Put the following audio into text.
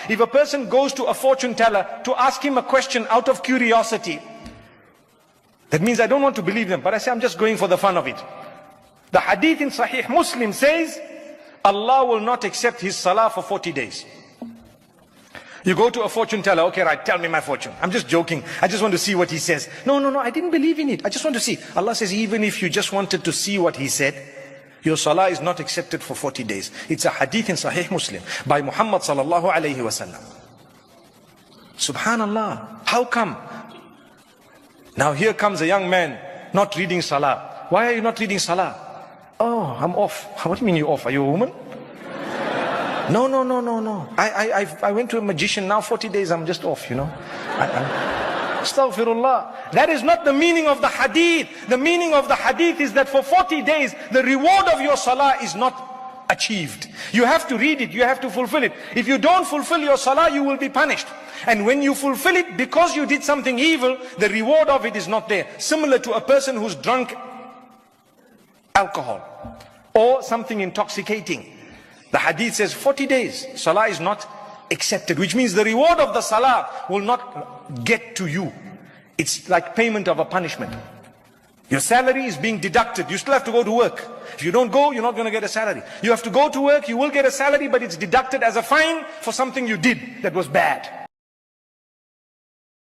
If a person goes to a fortune teller to ask him a question out of curiosity, that means I don't want to believe them, but I say I'm just going for the fun of it. The hadith in Sahih Muslim says, Allah will not accept his salah for 40 days. You go to a fortune teller, okay, right, tell me my fortune. I'm just joking. I just want to see what he says. No, I didn't believe in it. I just want to see. Allah says, even if you just wanted to see what he said, your salah is not accepted for 40 days. It's a hadith in Sahih Muslim by Muhammad sallallahu alayhi wasallam. Subhanallah. How come? Now here comes a young man not reading salah. Why are you not reading salah? Oh, I'm off. What do you mean you're off? Are you a woman? No. I went to a magician, now 40 days I'm just off, you know. Astaghfirullah. That is not the meaning of the hadith. The meaning of the hadith is that for 40 days, the reward of your salah is not achieved. You have to read it, you have to fulfill it. If you don't fulfill your salah, you will be punished. And when you fulfill it, because you did something evil, the reward of it is not there. Similar to a person who's drunk alcohol or something intoxicating. The hadith says 40 days, salah is not accepted, which means the reward of the salah will not get to you. It's like payment of a punishment. Your salary is being deducted. You still have to go to work. If you don't go, you're not going to get a salary. You have to go to work, you will get a salary, but it's deducted as a fine for something you did that was bad.